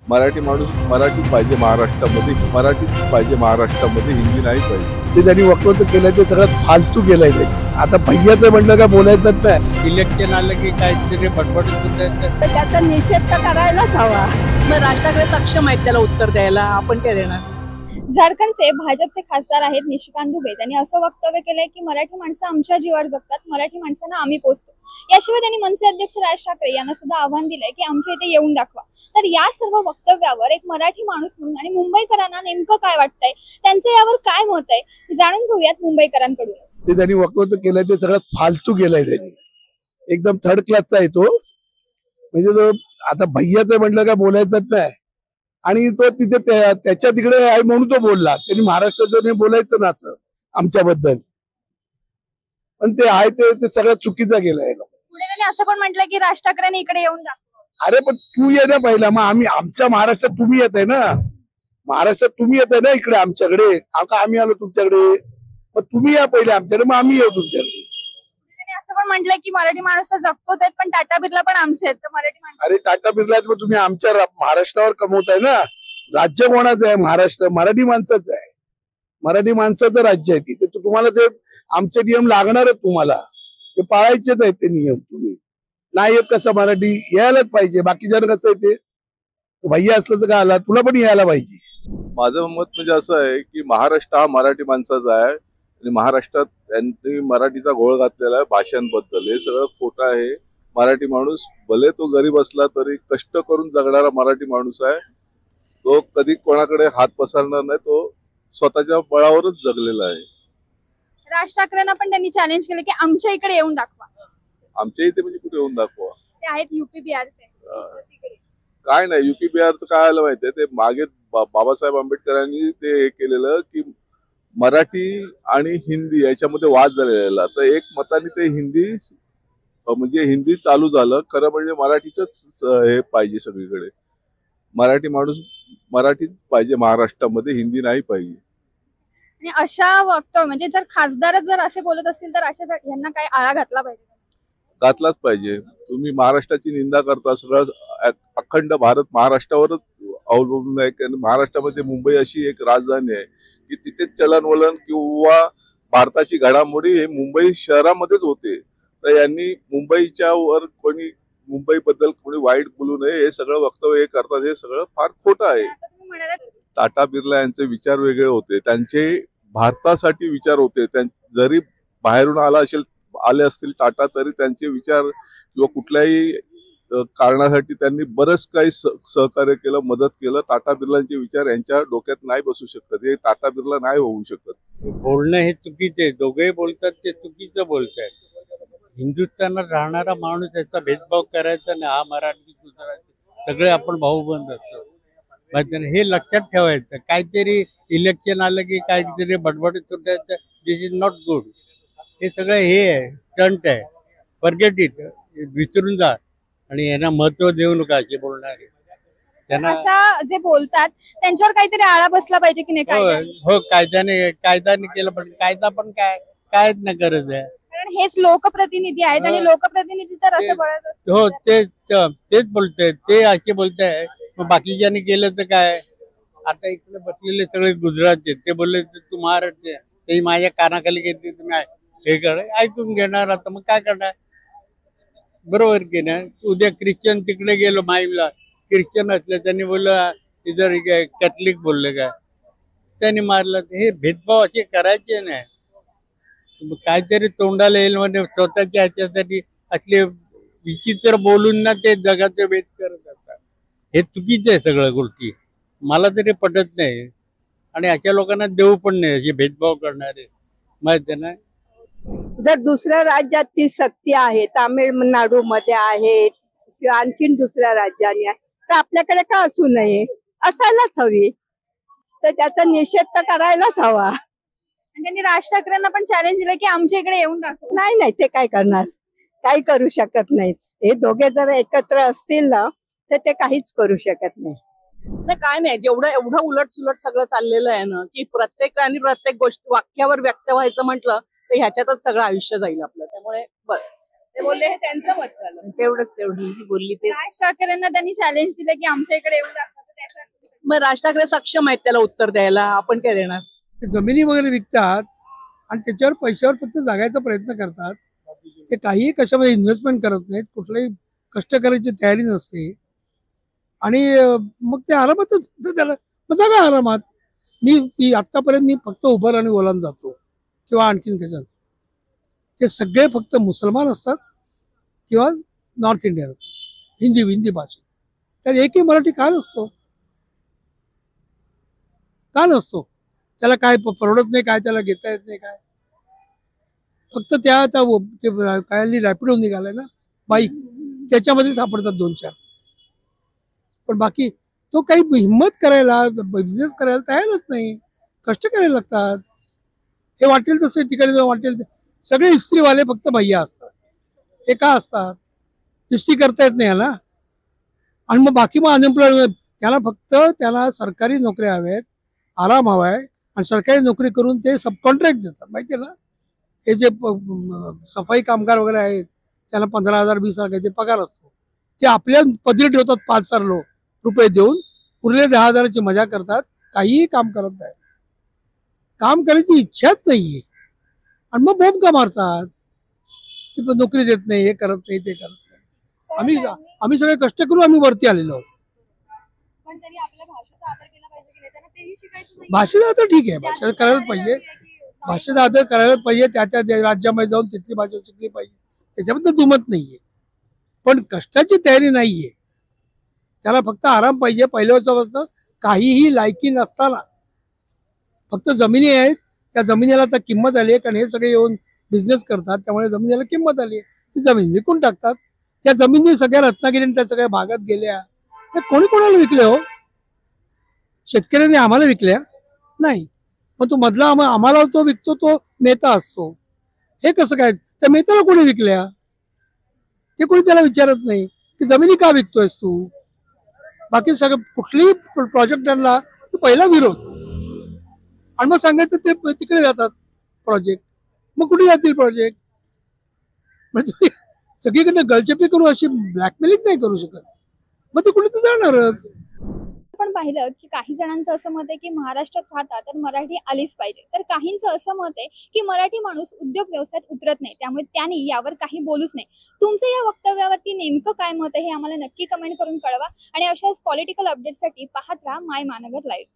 मराठी माणूस मराठी पाहिजे महाराष्ट्रामध्ये, मराठीच पाहिजे महाराष्ट्रामध्ये, हिंदी नाही पाहिजे. ते त्यांनी वक्तव्य केलं ते सगळं फालतू केलंय त्यांनी. आता भैयाचं म्हणलं का बोलायचंच नाही. इलेक्शन आलं की काहीतरी बडबड तर त्याचा निषेध तर करायलाच हवा. मग राष्ट्राकडे सक्षम आहेत त्याला उत्तर द्यायला, आपण काय देणार. झारखंडचे भाजपचे खासदार आहेत निशिकांत दुबे. त्यांनी असं वक्तव्य केलंय की मराठी माणसं आमच्या जीवावर जगतात, मराठी माणसांना आम्ही पोचतो. याशिवाय त्यांनी मनसे अध्यक्ष राज ठाकरे यांना सुद्धा आव्हान दिलंय की आमच्या इथे येऊन दाखवा. तर या सर्व वक्तव्यावर एक मराठी माणूस म्हणून आणि मुंबईकरांना नेमकं काय वाटतंय, त्यांचं यावर काय मत आहे, जाणून घेऊयात मुंबईकरांकडूनच. ते त्यांनी वक्तव्य केलंय ते सगळं फालतू केलंय त्यांनी. एकदम थर्ड क्लासचा आहे तो. म्हणजे तो आता भैयाचं म्हणलं का बोलायचंच नाही. आणि तो तिथे त्याच्या तिकडे आहे म्हणून तो बोलला. त्यांनी महाराष्ट्राचं बोलायचं ना असं आमच्याबद्दल. पण ते आहे ते सगळं चुकीचं केलंय. पुढे त्यांनी असं पण म्हटलंय की राज ठाकरेंनी इकडे येऊन दाखवा. अरे पण तू ये ना पहिला, मग आम्ही आमच्या महाराष्ट्रात तुम्ही येत आहे ना. महाराष्ट्रात तुम्ही येत आहे ना इकडे आमच्याकडे. का आम्ही आलो तुमच्याकडे? मग तुम्ही या पहिले आमच्याकडे, मग आम्ही येऊ तुमच्याकडे. त्यांनी असं पण म्हटलंय की मराठी माणूस जगतोच आहेत, पण टाटा बिर्ला पण आमचे आहेत. तर मराठी माणसं, अरे टाटा बिर्लाच मग तुम्ही आमच्या महाराष्ट्रावर कमवताय ना. राज्य कोणाचं आहे? महाराष्ट्र मराठी माणसाचं आहे. मराठी माणसाचं राज्य आहे तिथे. तुम्हाला ते आमचे नियम लागणारच, तुम्हाला ते पाळायचेच आहेत ते नियम. तुम्ही नाही येत कसं मराठी यायलाच पाहिजे. बाकीच्या कसं आहे ते भैया असलं तर काय आला, तुला पण यायला पाहिजे. माझं मत म्हणजे असं आहे की महाराष्ट्र हा मराठी माणसाचा आहे आणि महाराष्ट्रात त्यांनी मराठीचा घोळ घातलेला आहे. भाषांबद्दल हे सगळं खोटं आहे. मराठी माणूस भले तो गरीब असला तरी कष्ट करून जगणारा मराठी माणूस आहे. तो कधी कोणाकडे हात पसरणार नाही. तो स्वतःच्या बळावरच जगलेला आहे. राज ठाकरेंना पण त्यांनी चॅलेंज केलं की आमच्या इकडे येऊन दाखवा. आमच्या इथे म्हणजे कुठे येऊन दाखवा? ते आहेत युपी बिहारचे. काय नाही, युपी बिहारचं काय आलं माहितीये, ते मागे बाबासाहेब आंबेडकरांनी ते हे केलेलं की मराठी आणि हिंदी याच्यामध्ये वाद झालेला. तर एक मताने ते हिंदी म्हणजे हिंदी चालू झालं. खरं म्हणजे मराठीच हे पाहिजे सगळीकडे. मराठी माणूस मराठीच पाहिजे महाराष्ट्रामध्ये, हिंदी नाही पाहिजे. आणि अशा वक्तव्य म्हणजे जर खासदारच जर असे बोलत असतील तर अशा यांना काय आळा घातला पाहिजे? घातलाच पाहिजे. तुम्ही महाराष्ट्राची निंदा करता. सगळं अखंड भारत महाराष्ट्रावरच अवलंबून आहे. कारण महाराष्ट्रामध्ये मुंबई अशी एक राजधानी आहे की तिथेच चलनवलन किंवा भारताची घडामोडी हे मुंबई शहरामध्येच होते. तर यांनी मुंबईच्या वर कोणी मुंबईबद्दल कोणी वाईट बोलू नये हे सगळं वक्तव्य हे करतात. हे सगळं फार खोटं आहे. टाटा बिर्ला यांचे विचार वेगळे होते. त्यांचे भारतासाठी विचार होते. जरी बाहेरून आले असतील टाटा, तरी त्यांचे विचार किंवा कुठल्याही कारणासाठी त्यांनी बरंच काही सहकार्य केलं, मदत केलं. टाटा बिर्लांचे विचार यांच्या डोक्यात नाही बसू शकत. हे टाटा बिर्ला नाही होऊ शकत. बोलणं हे चुकीचे, दोघेही बोलतात ते चुकीचं बोलतायत. हिंदुस्थानात राहणारा माणूस याचा भेदभाव करायचा नाही. हा मराठी गुजराती सगळे आपण भाऊबंद असतो. हे लक्षात ठेवायचं. काहीतरी इलेक्शन आलं की काहीतरी बडबड सुटायचं. दिस इज नॉट गुड. हे सगळं हे आहे, स्टंट आहे. Forget it. विसरून जा आणि यांना महत्व देऊ नका असे बोलणारे. त्यांना अशा जे बोलतात त्यांच्यावर काहीतरी आळा बसला पाहिजे की नाही? हो, कायद्याने केलं. पण कायदा पण कायच नाही गरज आहे. कारण हेच लोकप्रतिनिधी आहेत आणि लोकप्रतिनिधी तर असं बोलत असतात. हो, तेच बोलताय. ते असे बोलताय. मग बाकीच्यांनी केलं तर काय? आता इकडे बसलेले सगळे गुजरातचे ते बोलले तू महाराष्ट्र, ते माझ्या कानाखाली घेतले, तुम्ही हे कर ऐकून घेणार. आता मग काय करणार? बरोबर की नाही? उद्या ख्रिश्चन तिकडे गेलो माईमला, ख्रिश्चन असले त्यांनी बोललं इधर कॅथलिक बोलले काय, त्यांनी मारलं. हे भेदभाव असे करायचे नाही. काहीतरी तोंडाला येईल म्हणजे स्वतःच्या ह्याच्यासाठी असले विचित्र बोलून ना ते जगाचे भेद करत असतात. हे चुकीचं आहे सगळ्या गोष्टी. मला तरी पटत नाही. आणि अशा लोकांना देऊ पण नाही असे भेदभाव करणारे. माहिती नाही. जर दुसऱ्या राज्यात ती सक्ती आहे, तामिळनाडू मध्ये आहे किंवा आणखीन दुसऱ्या राज्याने आहे, तर आपल्याकडे का असू नये? असायलाच हवी. तर त्याचा निषेध तर करायलाच हवा. आणि त्यांनी राज ठाकरेंना पण चॅलेंज दिलं की आमच्या इकडे येऊन दाखवा. नाही, ते काय करणार? काही करू शकत नाहीत. हे दोघे जर एकत्र असतील ना तर ते काहीच करू शकत नाही. काय नाही, एवढं उलट सुलट सगळं चाललेलं आहे ना की प्रत्येकाने प्रत्येक गोष्ट वाक्यावर व्यक्त व्हायचं म्हटलं तर ह्याच्यातच सगळं आयुष्य जाईल आपलं. त्यामुळे बस ते बोलले हे त्यांचं मत झालं. तेवढी बोलली ते. राज ठाकरेंना त्यांनी चॅलेंज दिलं की आमच्या इकडे येऊन दाखवा. मग राज ठाकरे सक्षम आहेत त्याला उत्तर द्यायला, आपण काय देणार? ते जमिनी वगैरे विकतात आणि त्याच्यावर पैशावर फक्त जागायचा प्रयत्न करतात. ते काहीही कशामध्ये इन्व्हेस्टमेंट करत नाहीत, कुठल्याही कष्ट करायची तयारी नसते आणि मग ते आरामात त्याला मग जागा आरामात. मी आतापर्यंत मी फक्त उबर आणि ओलान जातो किंवा आणखीन कशात. ते सगळे फक्त मुसलमान असतात किंवा नॉर्थ इंडियन असतात, हिंदी भाषा. तर एकही मराठी का नसतो? का नसतो? त्याला काय परवडत नाही काय, त्याला घेता येत नाही काय? फक्त त्या आता ते काय रॅपिडो निघालाय ना बाईक, त्याच्यामध्ये सापडतात 2-4. पण बाकी तो काही हिंमत करायला, बिझनेस करायला तयारच नाही. कष्ट करायला लागतात. हे वाटेल तसे तिकडे वाटेल सगळे इस्त्रीवाले फक्त भैया असतात. हे का असतात? इस्त्री करता येत नाही याला. आणि मग बाकी मग अनएम्प्लॉयमेंट. त्याला फक्त त्याला सरकारी नोकऱ्या हव्यात, आराम हवाय आणि सरकारी नोकरी करून ते सबकॉन्ट्रॅक्ट देतात माहिती आहे ना. हे जे सफाई कामगार वगैरे आहेत त्यांना 15,000 20,000 ते पगार असतो. ते आपल्या पदरी ठेवतात 5,000 रुपये देऊन, उरले 10,000ची मजा करतात, काहीही काम करत नाही. काम करायची इच्छाच नाहीये आणि मग बोंब का मारतात की नोकरी देत नाही, हे करत नाही, ते करत नाही. आम्ही सगळे कष्ट करू आम्ही वरती आलेलो आहोत. पण तरी आपल्या भाषेचा आदर केला पाहिजे की नाही? त्यांना तेही शिकायचं नाही. भाषेचा आदर ठीक आहे, भाषा करायला पाहिजे, भाषेचा आदर करायला पाहिजे. त्या राज्यामध्ये जाऊन तिथली भाषा शिकली पाहिजे, त्याच्याबद्दल दुमत नाहीये. पण कष्टाची तयारी नाहीये. त्याला फक्त आराम पाहिजे. पहिल्या वर्षापासून काहीही लायकी नसताना फक्त जमिनी आहेत, त्या जमिनीला आता किंमत आली आहे. कारण हे सगळे येऊन बिझनेस करतात, त्यामुळे जमिनीला किंमत आली आहे. ती जमीन विकून टाकतात. त्या जमिनी सगळ्या रत्नागिरी त्या सगळ्या भागात गेल्या. कोणी कोणाला विकले हो? शेतकऱ्यांनी आम्हाला विकल्या नाही. मग तो मधला आम्हाला तो विकतो तो मेहता असतो. हे कसं काय? त्या मेहताला कोणी विकल्या? ते कोणी त्याला विचारत नाही की जमिनी का विकतोयस तू. बाकी सगळं कुठलीही प्रोजेक्ट आणला तर पहिला विरोध आणि मग सांगायचं ते तिकडे जातात प्रोजेक्ट. मग कुठे जातील प्रोजेक्ट? म्हणजे सगळीकडनं गळचेपी करू अशी ब्लॅकमेलिंग नाही करू शकत. मग ते कुठे तर जाणारच. आपण पाहिलं की काही जणांचं असं मत आहे की महाराष्ट्रात राहता तर मराठी आलीच पाहिजे, तर काहींचं असं मत आहे की मराठी माणूस उद्योग व्यवसायात उतरत नाही, त्यामुळे त्यांनी यावर काही बोलूच नाही. तुमचं या वक्तव्यावरती नेमकं काय मत आहे हे आम्हाला नक्की कमेंट करून कळवा आणि अशाच पॉलिटिकल अपडेटसाठी पाहत राहा माय महानगर लाईव्ह.